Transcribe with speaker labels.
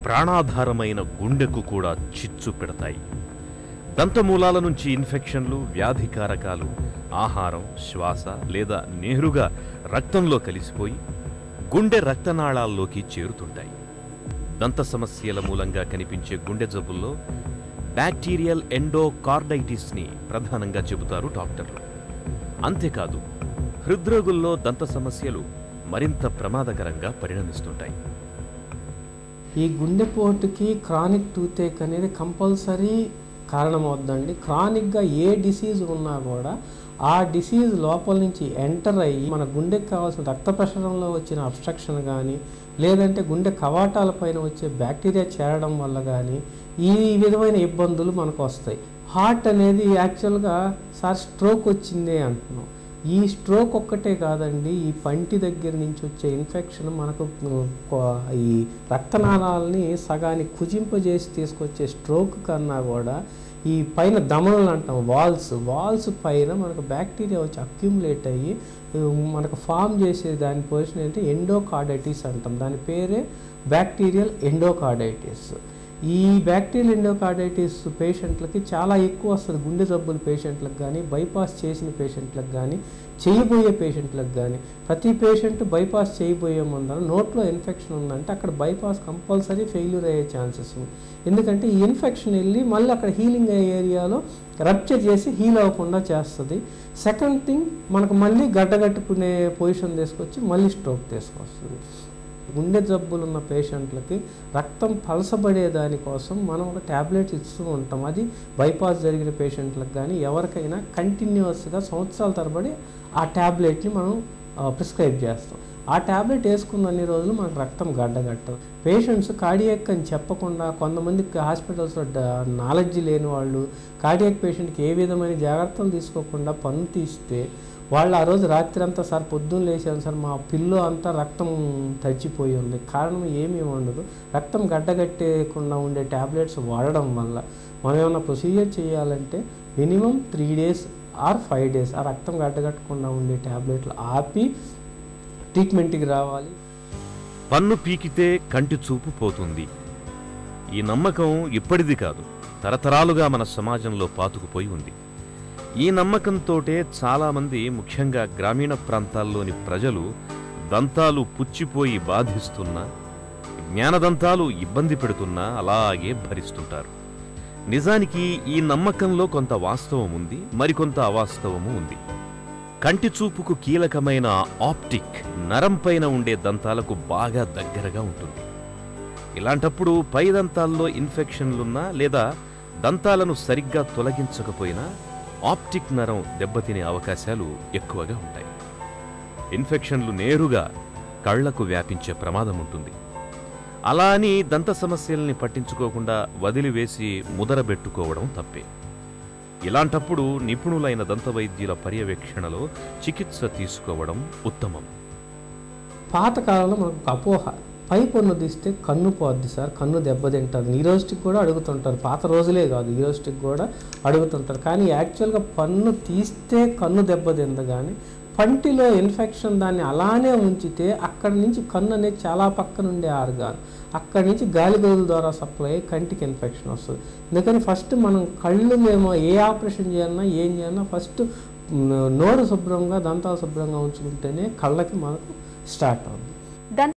Speaker 1: ప్రాణాధారమైన గుండెకు కూడా చిచ్చు పెడతాయి. దంతమూలాల నుంచి ఇన్ఫెక్షన్లు, వ్యాధికారకాలు ఆహారం, శ్వాస లేదా నేరుగా రక్తంలో కలిసిపోయి గుండె రక్తనాళాల్లోకి చేరుతుంటాయి. దంత సమస్యల మూలంగా కనిపించే గుండె జబ్బుల్లో బ్యాక్టీరియల్ ఎండోకార్డైటిస్ని ప్రధానంగా చెబుతారు డాక్టర్లు. అంతేకాదు, హృద్రోగుల్లో దంత సమస్యలు మరింత ప్రమాదకరంగా పరిణమిస్తుంటాయి.
Speaker 2: ఈ గుండెపోటుకి క్రానిక్ టూతేక్ అనేది కంపల్సరీ కారణమవుద్దండి. క్రానిక్గా ఏ డిసీజ్ ఉన్నా కూడా ఆ డిసీజ్ లోపల నుంచి ఎంటర్ అయ్యి మన గుండెకి కావాల్సిన రక్త ప్రసరణలో వచ్చిన అబ్స్ట్రక్షన్ కానీ, లేదంటే గుండె కవాటాలపైన వచ్చే బ్యాక్టీరియా చేరడం వల్ల కానీ ఈ విధమైన ఇబ్బందులు మనకు వస్తాయి. హార్ట్ అనేది యాక్చువల్గా స్ట్రోక్ వచ్చిందే అంటున్నాం. ఈ స్ట్రోక్ ఒక్కటే కాదండి, ఈ పంటి దగ్గర నుంచి వచ్చే ఇన్ఫెక్షన్ మనకు ఈ రక్తనాళాలని సగానికి కుజింపజేసి తీసుకొచ్చే స్ట్రోక్ కన్నా కూడా ఈ పైన దమనలు అంటాం, వాల్స్ పైన మనకు బ్యాక్టీరియా వచ్చి అక్యుములేట్ అయ్యి మనకు ఫామ్ చేసే దాని పొజిషన్ ఏంటి ఎండోకార్డైటిస్ అంటాం. దాని పేరే బ్యాక్టీరియల్ ఎండోకార్డైటిస్. ఈ బ్యాక్టీరియల్ ఎండోకార్డైటిస్ పేషెంట్లకి చాలా ఎక్కువ వస్తుంది. గుండె జబ్బుల పేషెంట్లకు కానీ, బైపాస్ చేసిన పేషెంట్లకు కానీ, చేయబోయే పేషెంట్లకు కానీ. ప్రతి పేషెంట్ బైపాస్ చేయబోయే ముందర నోట్లో ఇన్ఫెక్షన్ ఉందంటే అక్కడ బైపాస్ కంపల్సరీ ఫెయిల్యూర్ అయ్యే ఛాన్సెస్ ఉంది. ఎందుకంటే ఈ ఇన్ఫెక్షన్ వెళ్ళి మళ్ళీ అక్కడ హీలింగ్ అయ్యే ఏరియాలో రప్చర్ చేసి హీల్ అవ్వకుండా చేస్తుంది. సెకండ్ థింగ్, మనకు మళ్ళీ గడ్డగట్టుకునే పొజిషన్ తీసుకొచ్చి మళ్ళీ స్ట్రోక్ తీసుకొస్తుంది. గుండె జబ్బులు ఉన్న పేషెంట్లకి రక్తం పలసబడే దానికోసం మనం ఒక ట్యాబ్లెట్స్ ఇస్తూ ఉంటాం. అది బైపాస్ జరిగిన పేషెంట్లకు కానీ ఎవరికైనా కంటిన్యూస్గా సంవత్సరాల తరబడి ఆ ట్యాబ్లెట్ని మనం ప్రిస్క్రైబ్ చేస్తాం. ఆ ట్యాబ్లెట్ వేసుకున్న అన్ని రోజులు మనకు రక్తం గడ్డగట్టదు. పేషెంట్స్ కార్డియాక్ అని చెప్పకుండా, కొంతమంది హాస్పిటల్స్లో నాలెడ్జ్ లేని వాళ్ళు కార్డియాక్ పేషెంట్కి ఏ విధమైన జాగ్రత్తలు తీసుకోకుండా పన్ను తీస్తే వాళ్ళు ఆ రోజు రాత్రి అంతా సార్ పొద్దున్న లేచాను సార్ మా పిల్లో అంతా రక్తం తడిచిపోయి ఉంది. కారణం ఏమీ ఉండదు, రక్తం గడ్డగట్టేయకుండా ఉండే ట్యాబ్లెట్స్ వాడడం వల్ల. మనం ఏమైనా ప్రొసీజర్ చేయాలంటే మినిమం 3 days ఆర్ 5 days ఆ రక్తం గడ్డగట్టకుండా ఉండే ట్యాబ్లెట్లు ఆపి ట్రీట్మెంట్కి రావాలి.
Speaker 1: పన్ను పీకితే కంటి చూపు పోతుంది. ఈ నమ్మకం ఇప్పటిది కాదు, తరతరాలుగా మన సమాజంలో పాతుకుపోయి ఉంది. ఈ నమ్మకంతోటే చాలామంది, ముఖ్యంగా గ్రామీణ ప్రాంతాల్లోని ప్రజలు దంతాలు పుచ్చిపోయి బాధిస్తున్నా, జ్ఞానదంతాలు ఇబ్బంది పెడుతున్నా అలాగే భరిస్తుంటారు. నిజానికి ఈ నమ్మకంలో కొంత వాస్తవం ఉంది, మరికొంత అవాస్తవము ఉంది. కంటి చూపుకు కీలకమైన ఆప్టిక్ నరం పైన ఉండే దంతాలకు బాగా దగ్గరగా ఉంటుంది. ఇలాంటప్పుడు పై దంతాల్లో ఇన్ఫెక్షన్లున్నా లేదా దంతాలను సరిగ్గా తొలగించకపోయినా ఆప్టిక్ నరం దెబ్బతినే అవకాశాలు ఎక్కువగా ఉంటాయి. ఇన్ఫెక్షన్లు నేరుగా కళ్లకు వ్యాపించే ప్రమాదం ఉంటుంది. అలా అని దంత సమస్యల్ని పట్టించుకోకుండా వదిలివేసి ముదరబెట్టుకోవడం తప్పే. ఇలాంటప్పుడు నిపుణులైన దంతవైద్యుల పర్యవేక్షణలో చికిత్స తీసుకోవడం ఉత్తమం.
Speaker 2: పాతకాలంలో మనకు అపోహ, పై పన్ను తీస్తే కన్ను పోద్ది సార్, కన్ను దెబ్బతింటుంది. ఈ రోజుకి కూడా అడుగుతుంటారు. పాత రోజులే కాదు, ఈ రోజుకి కూడా అడుగుతుంటారు. కానీ యాక్చువల్గా పన్ను తీస్తే కన్ను దెబ్బతింది, కానీ పంటిలో ఇన్ఫెక్షన్ దాన్ని అలానే ఉంచితే అక్కడి నుంచి కన్ను అనేది చాలా పక్కన ఉండే ఆర్గాన్, అక్కడి నుంచి గాలి గదుల ద్వారా సప్లై అయ్యి కంటికి ఇన్ఫెక్షన్ వస్తుంది. అందుకని ఫస్ట్ మనం కళ్ళు మేము ఏ ఆపరేషన్ చేయాలన్నా ఏం చేయాలన్నా ఫస్ట్ నోరు శుభ్రంగా, దంతాలు శుభ్రంగా ఉంచుకుంటేనే కళ్ళకి మనకు స్టార్ట్ అవుతుంది.